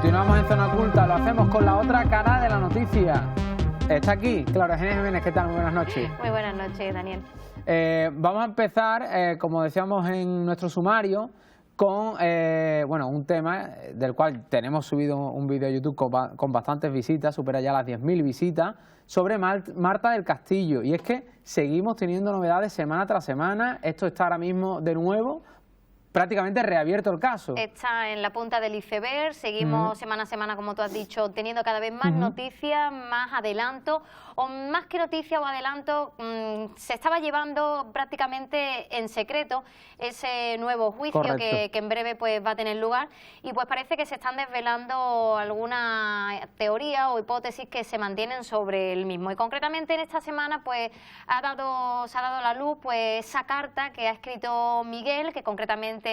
Continuamos en Zona Oculta, lo hacemos con la otra cara de la noticia. Está aquí, Clara Eugenia Jiménez, ¿qué tal? Muy buenas noches. Muy buenas noches, Daniel. Vamos a empezar, como decíamos en nuestro sumario, con bueno, un tema del cual tenemos subido un vídeo a YouTube con bastantes visitas, supera ya las 10.000 visitas, sobre Marta del Castillo. Y es que seguimos teniendo novedades semana tras semana. Esto está ahora mismo de nuevo prácticamente reabierto el caso. Está en la punta del iceberg, seguimos semana a semana, como tú has dicho, teniendo cada vez más noticias, más adelanto, o más que noticias o adelanto, se estaba llevando prácticamente en secreto ese nuevo juicio que en breve pues va a tener lugar, y pues parece que se están desvelando algunas teorías o hipótesis que se mantienen sobre el mismo. Y concretamente en esta semana pues se ha dado a la luz pues esa carta que ha escrito Miguel, que concretamente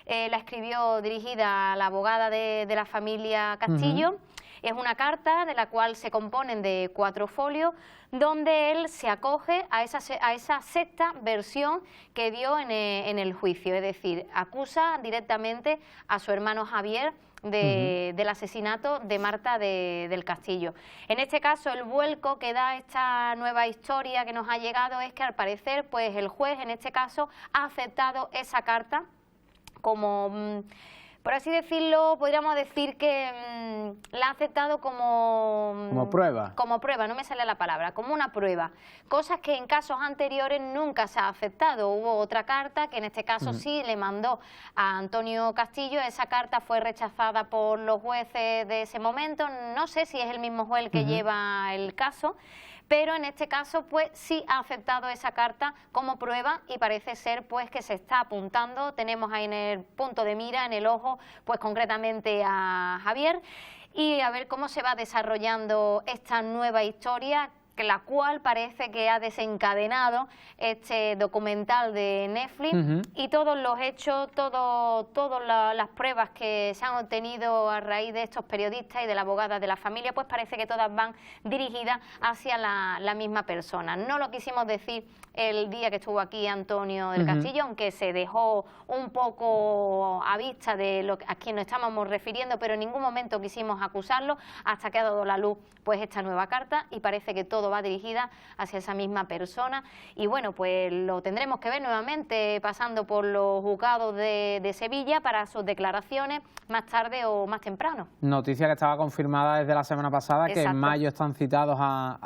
la escribió dirigida a la abogada de la familia Castillo. Es una carta de la cual se componen de 4 folios, donde él se acoge a esa sexta versión que dio en el juicio, es decir, acusa directamente a su hermano Javier del asesinato de Marta del Castillo. En este caso, el vuelco que da esta nueva historia que nos ha llegado es que al parecer pues el juez en este caso ha aceptado esa carta como, por así decirlo, podríamos decir que la ha aceptado como prueba. Como prueba, no me sale la palabra, como una prueba. Cosas que en casos anteriores nunca se ha aceptado. Hubo otra carta que en este caso sí le mandó a Antonio Castillo. Esa carta fue rechazada por los jueces de ese momento. No sé si es el mismo juez el que lleva el caso, pero en este caso pues sí ha aceptado esa carta como prueba y parece ser pues que se está apuntando. Tenemos ahí en el punto de mira, en el ojo, pues concretamente a Javier, y a ver cómo se va desarrollando esta nueva historia, la cual parece que ha desencadenado este documental de Netflix y todos los hechos, todas las pruebas que se han obtenido a raíz de estos periodistas y de la abogada de la familia, pues parece que todas van dirigidas hacia la misma persona. No lo quisimos decir el día que estuvo aquí Antonio del Castillo, aunque se dejó un poco a vista de a quien nos estábamos refiriendo, pero en ningún momento quisimos acusarlo hasta que ha dado la luz pues esta nueva carta y parece que todo va dirigida hacia esa misma persona. Y bueno, pues lo tendremos que ver nuevamente pasando por los juzgados de Sevilla para sus declaraciones más tarde o más temprano. Noticia que estaba confirmada desde la semana pasada. Exacto. Que en mayo están citados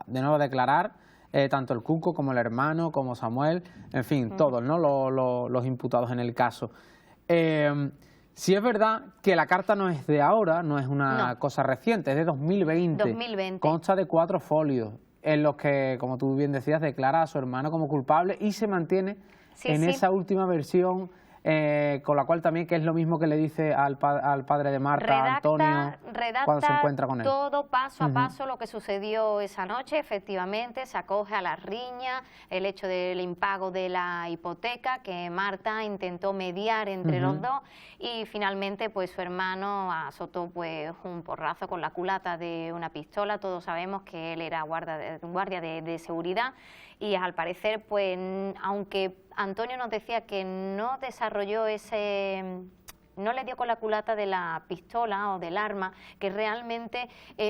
de nuevo a declarar tanto el Cuco como el hermano, como Samuel, en fin, todos, ¿no? Los imputados en el caso. Sí es verdad que la carta no es de ahora, no es una cosa reciente, es de 2020. Consta de 4 folios en los que, como tú bien decías, declara a su hermano como culpable y se mantiene esa última versión, con la cual también, que es lo mismo que le dice al padre de Marta, Antonio, cuando se encuentra con él. Todo paso a paso lo que sucedió esa noche. Efectivamente, se acoge a la riña, el hecho del impago de la hipoteca, que Marta intentó mediar entre los dos, y finalmente pues su hermano azotó pues un porrazo con la culata de una pistola. Todos sabemos que él era guardia de seguridad, y al parecer pues aunque Antonio nos decía que no desarrolló no le dio con la culata de la pistola o del arma que realmente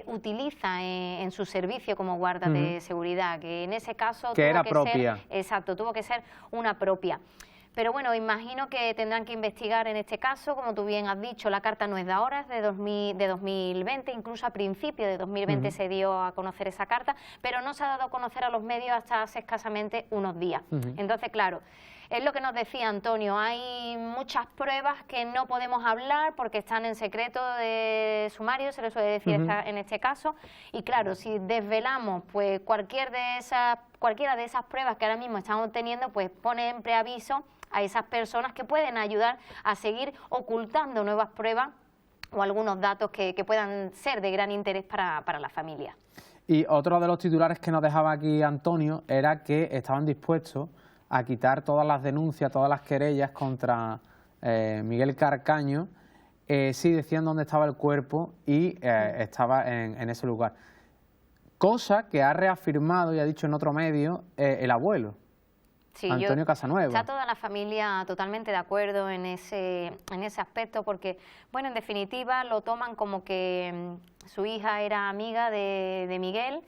utiliza en su servicio como guardia de seguridad, que en ese caso tuvo que ser una propia. Pero bueno, imagino que tendrán que investigar en este caso. Como tú bien has dicho, la carta no es de ahora, es de 2020, incluso a principios de 2020 se dio a conocer esa carta, pero no se ha dado a conocer a los medios hasta hace escasamente unos días. Entonces, claro, es lo que nos decía Antonio, hay muchas pruebas que no podemos hablar porque están en secreto de sumario, se le suele decir en este caso, y claro, si desvelamos pues cualquiera de esas pruebas que ahora mismo están obteniendo, pues pone en preaviso a esas personas que pueden ayudar a seguir ocultando nuevas pruebas o algunos datos que puedan ser de gran interés para la familia. Y otro de los titulares que nos dejaba aquí Antonio era que estaban dispuestos a quitar todas las denuncias, todas las querellas contra Miguel Carcaño, si decían dónde estaba el cuerpo y estaba en ese lugar. Cosa que ha reafirmado y ha dicho en otro medio el abuelo. Sí, Antonio Casanueva. Está toda la familia totalmente de acuerdo en ese aspecto porque, bueno, en definitiva lo toman como que su hija era amiga de Miguel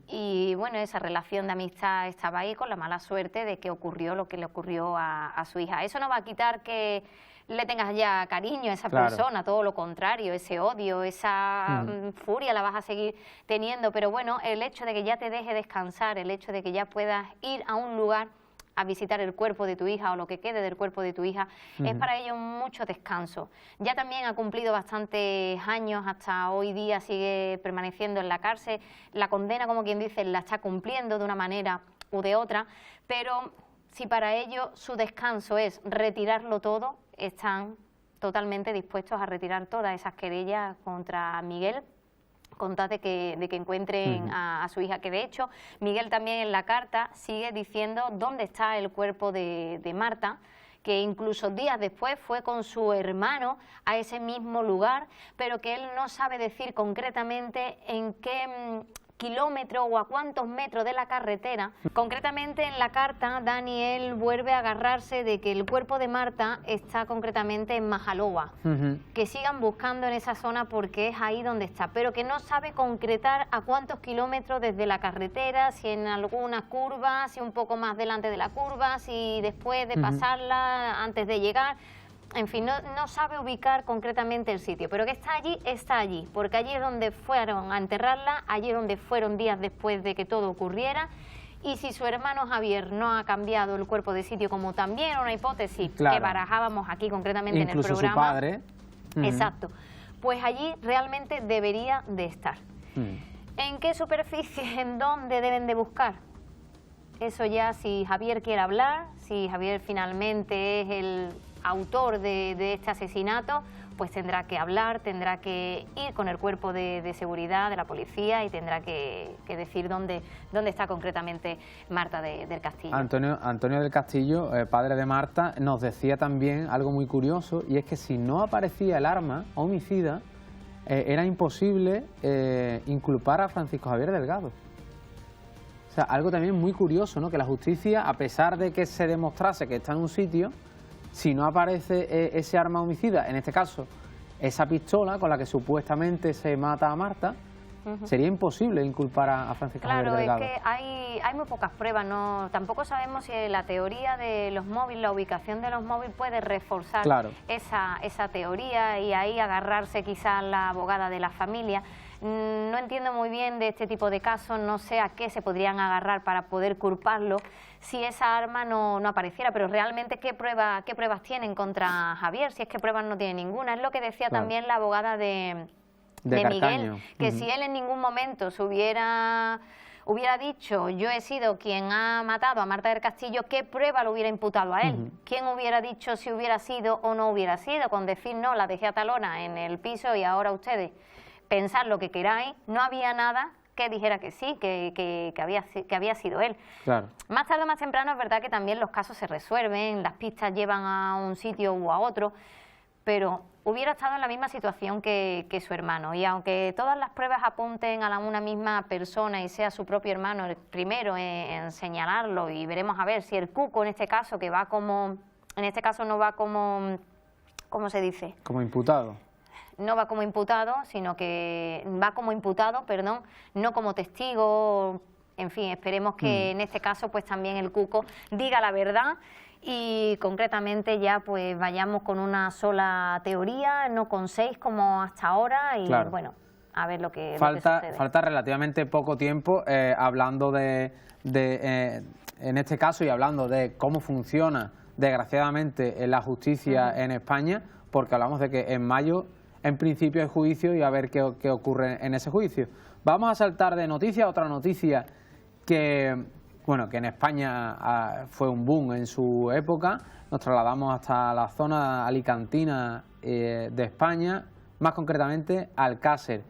y, bueno, esa relación de amistad estaba ahí con la mala suerte de que ocurrió lo que le ocurrió a su hija. Eso no va a quitar que le tengas ya cariño a esa persona, todo lo contrario, ese odio, esa furia la vas a seguir teniendo, pero bueno, el hecho de que ya te deje descansar, el hecho de que ya puedas ir a un lugar a visitar el cuerpo de tu hija o lo que quede del cuerpo de tu hija, es para ello mucho descanso. Ya también ha cumplido bastantes años, hasta hoy día sigue permaneciendo en la cárcel, la condena, como quien dice, la está cumpliendo de una manera u de otra, pero si para ello su descanso es retirarlo todo, están totalmente dispuestos a retirar todas esas querellas contra Miguel, con tal de que encuentren a su hija, que de hecho Miguel también en la carta sigue diciendo dónde está el cuerpo de Marta, que incluso días después fue con su hermano a ese mismo lugar, pero que él no sabe decir concretamente en qué kilómetro o a cuántos metros de la carretera. Concretamente en la carta, Daniel vuelve a agarrarse de que el cuerpo de Marta está concretamente en Majaloba, que sigan buscando en esa zona porque es ahí donde está, pero que no sabe concretar a cuántos kilómetros desde la carretera, si en alguna curva, si un poco más delante de la curva, si después de pasarla, antes de llegar. En fin, no sabe ubicar concretamente el sitio, pero que está allí, porque allí es donde fueron a enterrarla, allí es donde fueron días después de que todo ocurriera, y si su hermano Javier no ha cambiado el cuerpo de sitio, como también era una hipótesis que barajábamos aquí concretamente incluso en el programa. Su padre. Exacto, pues allí realmente debería de estar. ¿En qué superficie, en dónde deben de buscar? Eso ya, si Javier quiere hablar, si Javier finalmente es el autor de este asesinato, pues tendrá que hablar, tendrá que ir con el cuerpo de seguridad de la policía y tendrá que decir dónde está concretamente Marta del Castillo. Antonio del Castillo, padre de Marta, nos decía también algo muy curioso, y es que si no aparecía el arma homicida, era imposible inculpar a Francisco Javier Delgado. O sea, algo también muy curioso, ¿no? Que la justicia, a pesar de que se demostrase que está en un sitio, si no aparece ese arma homicida, en este caso esa pistola con la que supuestamente se mata a Marta, sería imposible inculpar a Francisco Javier Delgado. Claro, es que hay muy pocas pruebas, tampoco sabemos si la teoría de los móviles, la ubicación de los móviles puede reforzar esa teoría y ahí agarrarse quizás la abogada de la familia. No entiendo muy bien de este tipo de casos, no sé a qué se podrían agarrar para poder culparlo si esa arma no apareciera, pero realmente qué pruebas tienen contra Javier, si es que pruebas no tiene ninguna. Es lo que decía también la abogada de Miguel, que si él en ningún momento se hubiera dicho yo he sido quien ha matado a Marta del Castillo, ¿qué prueba lo hubiera imputado a él? ¿Quién hubiera dicho si hubiera sido o no hubiera sido? Con decir no, la dejé a tal hora en el piso y ahora ustedes pensar lo que queráis, no había nada que dijera que sí, que había sido él. Claro. Más tarde o más temprano es verdad que también los casos se resuelven, las pistas llevan a un sitio u a otro, pero hubiera estado en la misma situación que su hermano, y aunque todas las pruebas apunten a una misma persona y sea su propio hermano el primero en señalarlo, y veremos a ver si el Cuco en este caso, que va como, en este caso no va como, ¿cómo se dice? Como imputado. No va como imputado, sino que va como imputado, perdón, no como testigo. En fin, esperemos que en este caso pues también el Cuco diga la verdad y concretamente ya pues vayamos con una sola teoría, no con 6 como hasta ahora y bueno, a ver lo que sucede. Falta relativamente poco tiempo hablando en este caso y hablando de cómo funciona desgraciadamente la justicia en España, porque hablamos de que en mayo en principio hay juicio y a ver qué ocurre en ese juicio. Vamos a saltar de noticia a otra noticia que en España fue un boom en su época. Nos trasladamos hasta la zona alicantina de España, más concretamente Alcácer.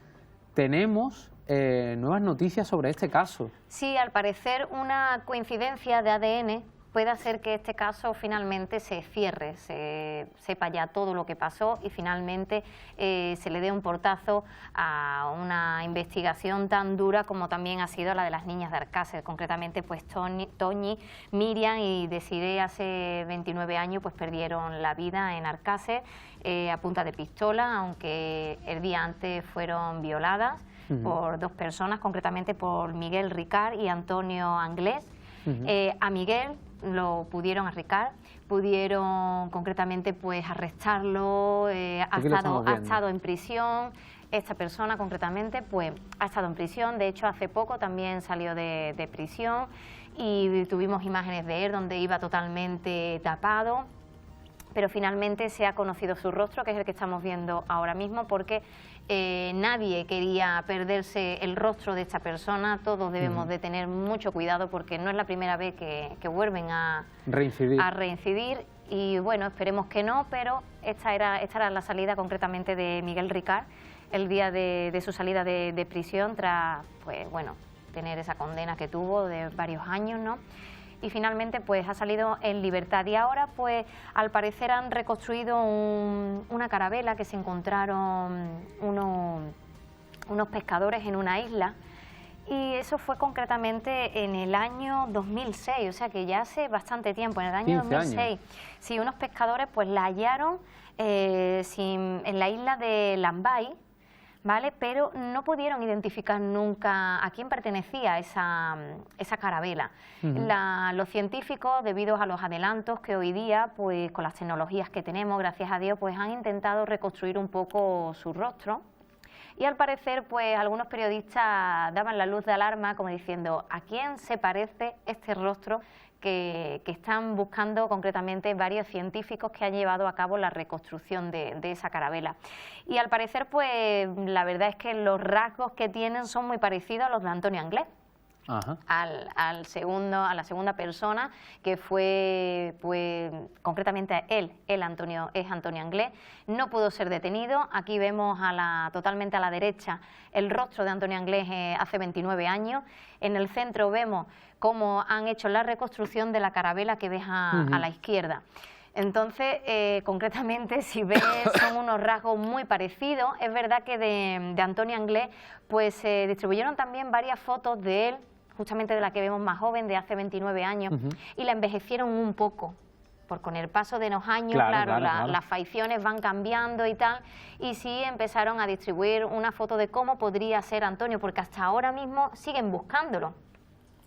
Tenemos nuevas noticias sobre este caso. Sí, al parecer una coincidencia de ADN puede hacer que este caso finalmente se cierre, se sepa ya todo lo que pasó y finalmente se le dé un portazo a una investigación tan dura como también ha sido la de las niñas de Arcácer, concretamente pues Toñi, Miriam y Desiree hace 29 años pues perdieron la vida en Arcácer a punta de pistola, aunque el día antes fueron violadas por dos personas, concretamente por Miguel Ricard y Antonio Anglés. A Miguel lo pudieron arrestar, pudieron concretamente pues arrestarlo, ha estado en prisión. Esta persona concretamente pues ha estado en prisión, de hecho hace poco también salió de prisión y tuvimos imágenes de él donde iba totalmente tapado, pero finalmente se ha conocido su rostro, que es el que estamos viendo ahora mismo, porque nadie quería perderse el rostro de esta persona. Todos debemos de tener mucho cuidado porque no es la primera vez que vuelven a reincidir y bueno, esperemos que no, pero esta era la salida concretamente de Miguel Ricard el día de su salida de prisión tras pues bueno, tener esa condena que tuvo de varios años, ¿no? Y finalmente pues ha salido en libertad y ahora pues al parecer han reconstruido una carabela que se encontraron unos pescadores en una isla y eso fue concretamente en el año 2006, o sea que ya hace bastante tiempo, en el año 2006. Años. Sí, unos pescadores pues la hallaron en la isla de Lambay, ¿vale? Pero no pudieron identificar nunca a quién pertenecía esa carabela. Los científicos, debido a los adelantos que hoy día, pues con las tecnologías que tenemos, gracias a Dios, pues han intentado reconstruir un poco su rostro. Y al parecer, pues algunos periodistas daban la luz de alarma como diciendo ¿a quién se parece este rostro? Que están buscando concretamente varios científicos que han llevado a cabo la reconstrucción de esa carabela. Y al parecer, pues la verdad es que los rasgos que tienen son muy parecidos a los de Antonio Anglés. A la segunda persona que fue pues concretamente Antonio Anglés, no pudo ser detenido. Aquí vemos totalmente a la derecha el rostro de Antonio Anglés hace 29 años. En el centro vemos cómo han hecho la reconstrucción de la carabela que ves a la izquierda. Entonces, concretamente, si ves, son unos rasgos muy parecidos. Es verdad que de Antonio Anglés pues se distribuyeron también varias fotos de él, justamente de la que vemos más joven, de hace 29 años, y la envejecieron un poco, porque con el paso de los años, claro. Las facciones van cambiando y tal, y sí empezaron a distribuir una foto de cómo podría ser Antonio, porque hasta ahora mismo siguen buscándolo.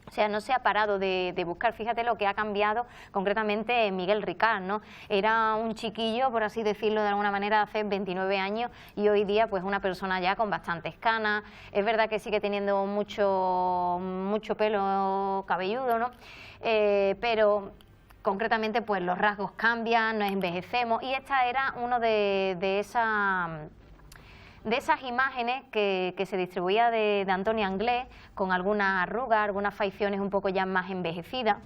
O sea, no se ha parado de buscar. Fíjate lo que ha cambiado concretamente Miguel Ricard, ¿no? Era un chiquillo, por así decirlo de alguna manera, hace 29 años y hoy día pues una persona ya con bastantes canas. Es verdad que sigue teniendo mucho pelo cabelludo, ¿no? Pero concretamente pues los rasgos cambian, nos envejecemos y esta era uno de esas imágenes que se distribuía de Antonio Anglés con algunas arrugas, algunas facciones un poco ya más envejecidas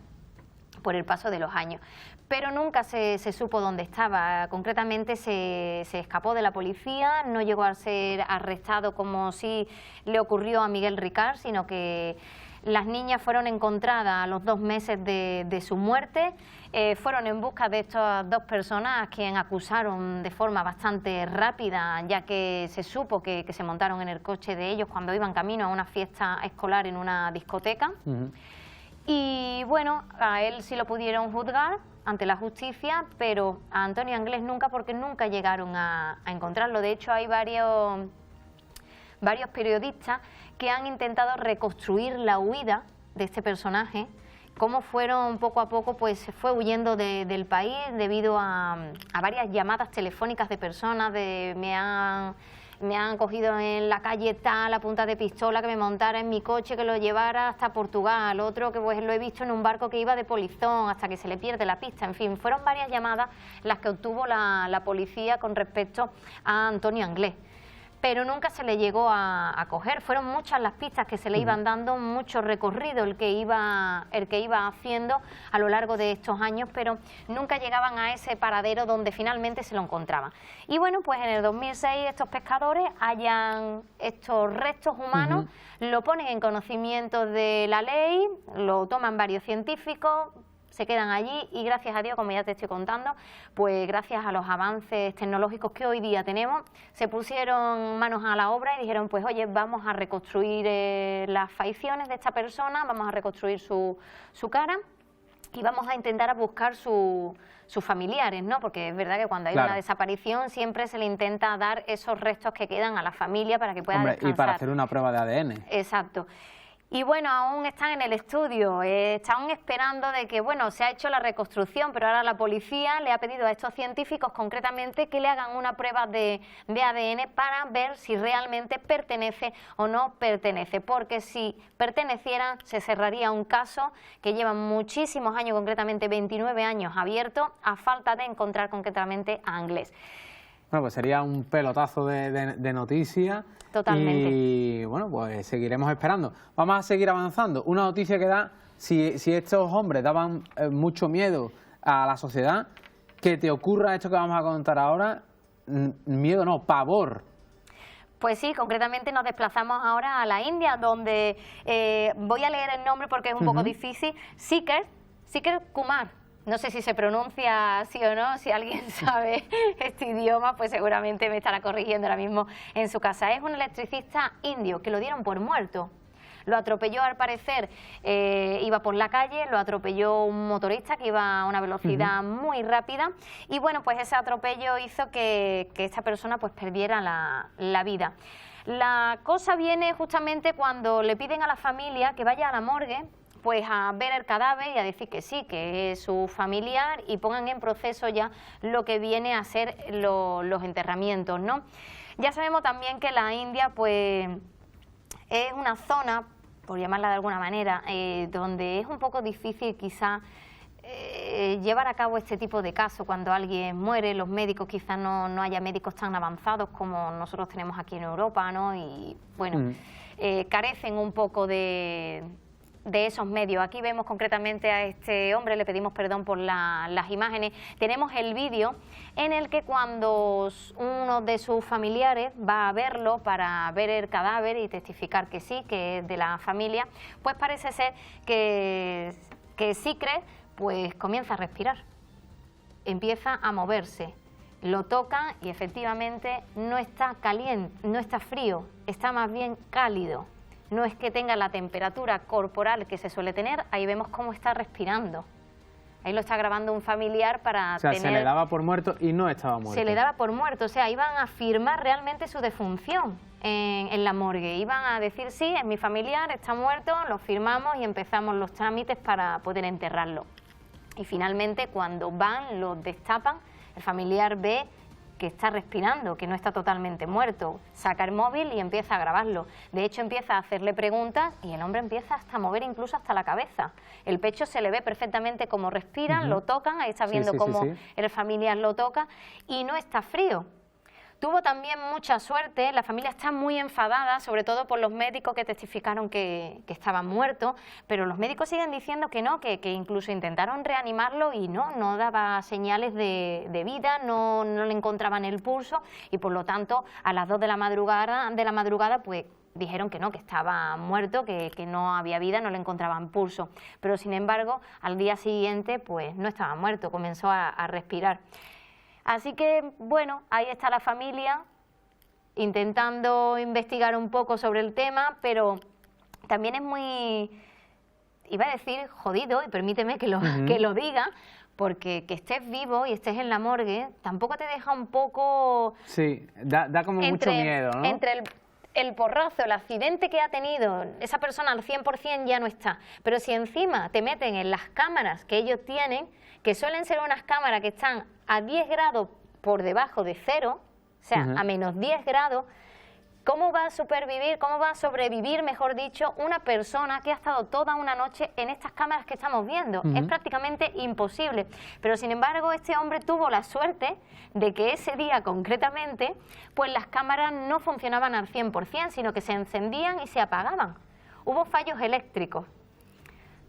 por el paso de los años. Pero nunca se supo dónde estaba. Concretamente se escapó de la policía, no llegó a ser arrestado como sí le ocurrió a Miguel Ricard, sino que las niñas fueron encontradas a los 2 meses de su muerte. Fueron en busca de estas dos personas, quien acusaron de forma bastante rápida, ya que se supo que se montaron en el coche de ellos cuando iban camino a una fiesta escolar en una discoteca. Y bueno, a él sí lo pudieron juzgar ante la justicia, pero a Antonio Anglés nunca, porque nunca llegaron a encontrarlo. De hecho, hay varios periodistas que han intentado reconstruir la huida de este personaje, cómo fueron poco a poco, pues se fue huyendo del país debido a varias llamadas telefónicas de personas, me han cogido en la calle tal, a punta de pistola, que me montara en mi coche, que lo llevara hasta Portugal, otro que pues lo he visto en un barco que iba de polizón hasta que se le pierde la pista. En fin, fueron varias llamadas las que obtuvo la policía con respecto a Antonio Anglés, pero nunca se le llegó a coger. Fueron muchas las pistas que se le iban dando, mucho recorrido el que iba haciendo a lo largo de estos años, pero nunca llegaban a ese paradero donde finalmente se lo encontraban. Y bueno, pues en el 2006 estos pescadores hallan estos restos humanos, lo ponen en conocimiento de la ley, lo toman varios científicos, se quedan allí y gracias a Dios, como ya te estoy contando, pues gracias a los avances tecnológicos que hoy día tenemos, se pusieron manos a la obra y dijeron, pues oye, vamos a reconstruir las facciones de esta persona, vamos a reconstruir su cara y vamos a intentar a buscar sus familiares, ¿no? Porque es verdad que cuando hay una desaparición siempre se le intenta dar esos restos que quedan a la familia para que pueda descansar. Y para hacer una prueba de ADN. Exacto. Y bueno, aún están en el estudio, están esperando de que, bueno, se ha hecho la reconstrucción, pero ahora la policía le ha pedido a estos científicos concretamente que le hagan una prueba de ADN para ver si realmente pertenece o no pertenece, porque si perteneciera se cerraría un caso que lleva muchísimos años, concretamente 29 años abierto, a falta de encontrar concretamente a Anglès. Bueno, pues sería un pelotazo de noticias. Totalmente. Y bueno, pues seguiremos esperando. Vamos a seguir avanzando. Una noticia que da, si estos hombres daban mucho miedo a la sociedad, que te ocurra esto que vamos a contar ahora, miedo no, pavor. Pues sí, concretamente nos desplazamos ahora a la India, donde voy a leer el nombre porque es un poco difícil, Sikher Kumar. No sé si se pronuncia así o no, si alguien sabe este idioma, pues seguramente me estará corrigiendo ahora mismo en su casa. Es un electricista indio que lo dieron por muerto. Lo atropelló, al parecer, iba por la calle, lo atropelló un motorista que iba a una velocidad muy rápida y bueno, pues ese atropello hizo que esta persona pues perdiera la vida. La cosa viene justamente cuando le piden a la familia que vaya a la morgue pues a ver el cadáver y a decir que sí, que es su familiar y pongan en proceso ya lo que viene a ser los enterramientos, ¿no? Ya sabemos también que la India pues es una zona, por llamarla de alguna manera, donde es un poco difícil quizá llevar a cabo este tipo de casos cuando alguien muere. Los médicos quizás no haya médicos tan avanzados como nosotros tenemos aquí en Europa, ¿no? Y bueno, carecen un poco de esos medios. Aquí vemos concretamente a este hombre, le pedimos perdón por las imágenes. Tenemos el vídeo en el que cuando uno de sus familiares va a verlo para ver el cadáver y testificar que sí, que es de la familia, pues parece ser que Sikher pues comienza a respirar, empieza a moverse, lo toca y efectivamente no está caliente, no está frío, está más bien cálido. No es que tenga la temperatura corporal que se suele tener, ahí vemos cómo está respirando. Ahí lo está grabando un familiar para tener... se le daba por muerto y no estaba muerto. Se le daba por muerto, o sea, iban a firmar realmente su defunción en la morgue. Iban a decir, sí, es mi familiar, está muerto, lo firmamos y empezamos los trámites para poder enterrarlo. Y finalmente, cuando van, lo destapan, el familiar ve que está respirando, que no está totalmente muerto, saca el móvil y empieza a grabarlo. De hecho, empieza a hacerle preguntas y el hombre empieza hasta a mover incluso hasta la cabeza. El pecho se le ve perfectamente cómo respiran, lo tocan, ahí está viendo cómo el familiar lo toca y no está frío. Tuvo también mucha suerte, la familia está muy enfadada, sobre todo por los médicos que testificaron que estaban muertos, pero los médicos siguen diciendo que no, que incluso intentaron reanimarlo y no daba señales de vida, no le encontraban el pulso y por lo tanto a las 2 de la madrugada pues dijeron que no, que estaba muerto, que no había vida, no le encontraban pulso, pero sin embargo al día siguiente pues no estaba muerto, comenzó a respirar. Así que, bueno, ahí está la familia intentando investigar un poco sobre el tema, pero también es muy, iba a decir, jodido, y permíteme que lo diga, porque que estés vivo y estés en la morgue tampoco te deja un poco... Sí, da como mucho miedo, ¿no? Entre el porrazo, el accidente que ha tenido, esa persona al 100% ya no está, pero si encima te meten en las cámaras que ellos tienen, que suelen ser unas cámaras que están a 10 grados por debajo de cero, o sea, a menos 10 grados, ¿cómo va a supervivir, cómo va a sobrevivir, mejor dicho, una persona que ha estado toda una noche en estas cámaras que estamos viendo? Es prácticamente imposible. Pero sin embargo, este hombre tuvo la suerte de que ese día concretamente, pues las cámaras no funcionaban al 100%, sino que se encendían y se apagaban. Hubo fallos eléctricos.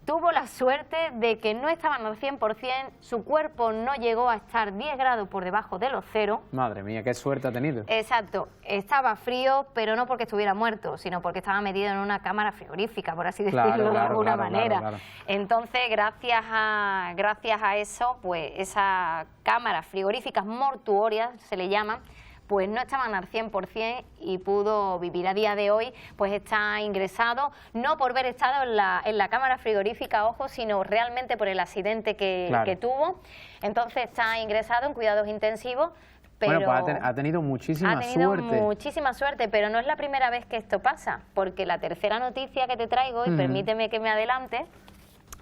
tuvo la suerte de que no estaban al 100%, su cuerpo no llegó a estar 10 grados por debajo de los 0. Madre mía, qué suerte ha tenido. Exacto, estaba frío, pero no porque estuviera muerto, sino porque estaba metido en una cámara frigorífica, por así decirlo de alguna manera. Claro. Entonces, gracias a eso, pues esas cámaras frigoríficas mortuorias, se le llaman, pues no estaban al 100% y pudo vivir. A día de hoy pues está ingresado, no por haber estado en la cámara frigorífica, ojo, sino realmente por el accidente que tuvo. Entonces está ingresado en cuidados intensivos. Pero bueno, pues ha tenido muchísima suerte. Muchísima suerte, pero no es la primera vez que esto pasa, porque la tercera noticia que te traigo, y permíteme que me adelante,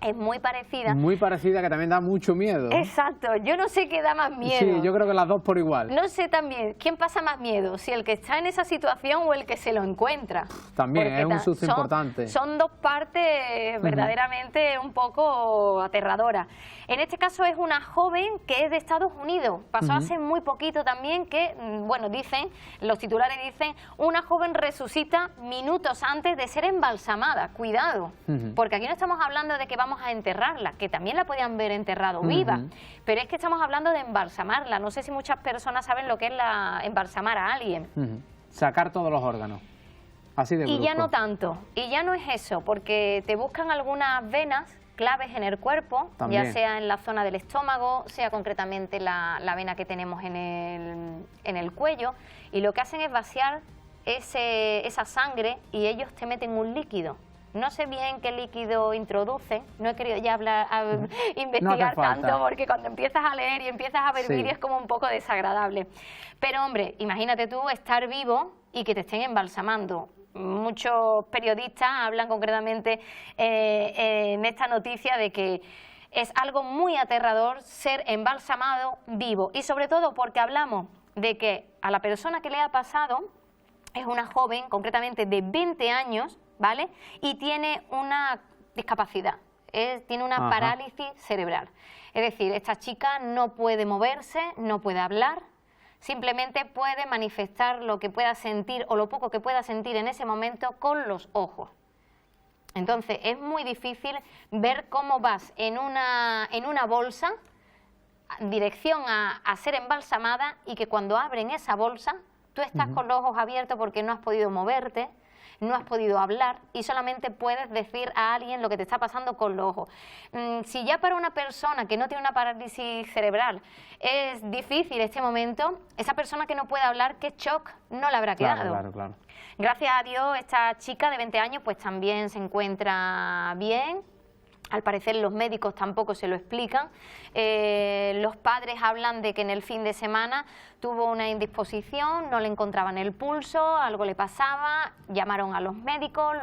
es muy parecida. Muy parecida, que también da mucho miedo. Exacto, yo no sé qué da más miedo. Sí, yo creo que las dos por igual. No sé también, ¿quién pasa más miedo? Si el que está en esa situación o el que se lo encuentra. También es un susto importante. Son dos partes verdaderamente un poco aterradoras. En este caso es una joven que es de Estados Unidos. Pasó hace muy poquito también que, bueno, dicen, los titulares dicen, una joven resucita minutos antes de ser embalsamada. Cuidado, porque aquí no estamos hablando de que vamos a enterrarla, que también la podían ver enterrado viva, pero es que estamos hablando de embalsamarla. No sé si muchas personas saben lo que es embalsamar a alguien. Sacar todos los órganos, así de brusco. Y ya no tanto, y ya no es eso, porque te buscan algunas venas claves en el cuerpo, también, ya sea en la zona del estómago, sea concretamente la vena que tenemos en el cuello, y lo que hacen es vaciar esa sangre y ellos te meten un líquido. No sé bien qué líquido introducen, no he querido ya investigar tanto, porque cuando empiezas a leer y empiezas a ver vídeos es como un poco desagradable. Pero hombre, imagínate tú estar vivo y que te estén embalsamando. Muchos periodistas hablan concretamente en esta noticia de que es algo muy aterrador ser embalsamado vivo, y sobre todo porque hablamos de que a la persona que le ha pasado es una joven, concretamente de 20 años, ¿vale? Y tiene una discapacidad, tiene una parálisis cerebral. Es decir, esta chica no puede moverse, no puede hablar, simplemente puede manifestar lo que pueda sentir o lo poco que pueda sentir en ese momento con los ojos. Entonces es muy difícil ver cómo vas en una bolsa en dirección a ser embalsamada, y que cuando abren esa bolsa tú estás con los ojos abiertos porque no has podido moverte, no has podido hablar y solamente puedes decir a alguien lo que te está pasando con los ojos. Si ya para una persona que no tiene una parálisis cerebral es difícil este momento, esa persona que no puede hablar, qué shock no le habrá quedado. Claro. Gracias a Dios, esta chica de 20 años pues también se encuentra bien. Al parecer los médicos tampoco se lo explican. Los padres hablan de que en el fin de semana tuvo una indisposición, no le encontraban el pulso, algo le pasaba, llamaron a los médicos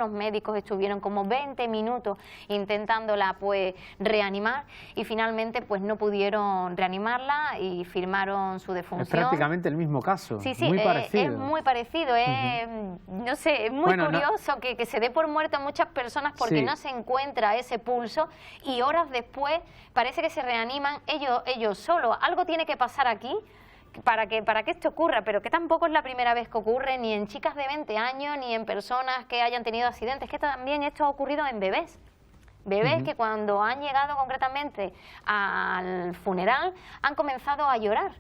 estuvieron como 20 minutos intentándola pues reanimar y finalmente pues no pudieron reanimarla y firmaron su defunción. Es prácticamente el mismo caso, sí, muy parecido. Es muy parecido, no sé, es muy curioso que se dé por muerto a muchas personas porque no se encuentra ese pulso y horas después parece que se reaniman ellos solos. Algo tiene que pasar aquí para que esto ocurra, pero que tampoco es la primera vez que ocurre, ni en chicas de 20 años, ni en personas que hayan tenido accidentes, que también esto ha ocurrido en bebés. Bebés que cuando han llegado concretamente al funeral han comenzado a llorar.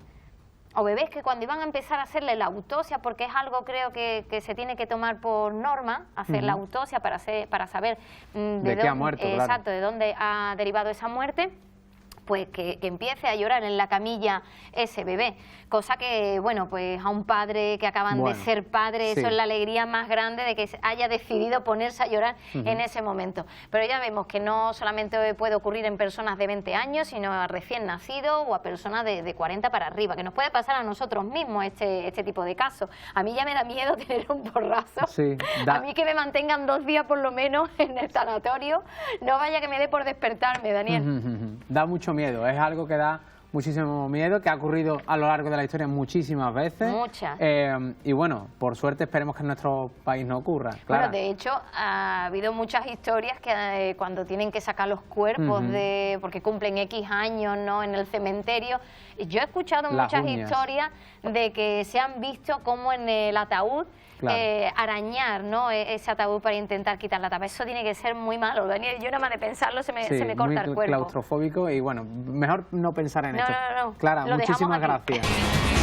O bebés que cuando iban a empezar a hacerle la autopsia, porque es algo creo que se tiene que tomar por norma, hacer la autopsia para saber de qué ha muerto, exacto, de dónde ha derivado esa muerte, pues que empiece a llorar en la camilla ese bebé, cosa que, bueno, pues a un padre que acaban de ser padre, eso es la alegría más grande de que haya decidido ponerse a llorar en ese momento. Pero ya vemos que no solamente puede ocurrir en personas de 20 años, sino a recién nacidos o a personas de 40 para arriba, que nos puede pasar a nosotros mismos este tipo de casos. A mí ya me da miedo tener un porrazo, a mí que me mantengan 2 días por lo menos en el sanatorio, no vaya que me dé por despertarme, Daniel. Da mucho miedo, es algo que da muchísimo miedo, que ha ocurrido a lo largo de la historia muchísimas veces. Muchas. Y bueno, por suerte esperemos que en nuestro país no ocurra. Clara. Bueno, de hecho, ha habido muchas historias que cuando tienen que sacar los cuerpos porque cumplen X años, ¿no?, en el cementerio. Yo he escuchado muchas historias de que se han visto como en el ataúd arañar, ¿no?, ese ataúd para intentar quitar la tapa. Eso tiene que ser muy malo, Daniel. Yo nada más de pensarlo se me corta el cuerpo. Claustrofóbico y bueno, mejor no pensar en esto. No. Clara, muchísimas gracias.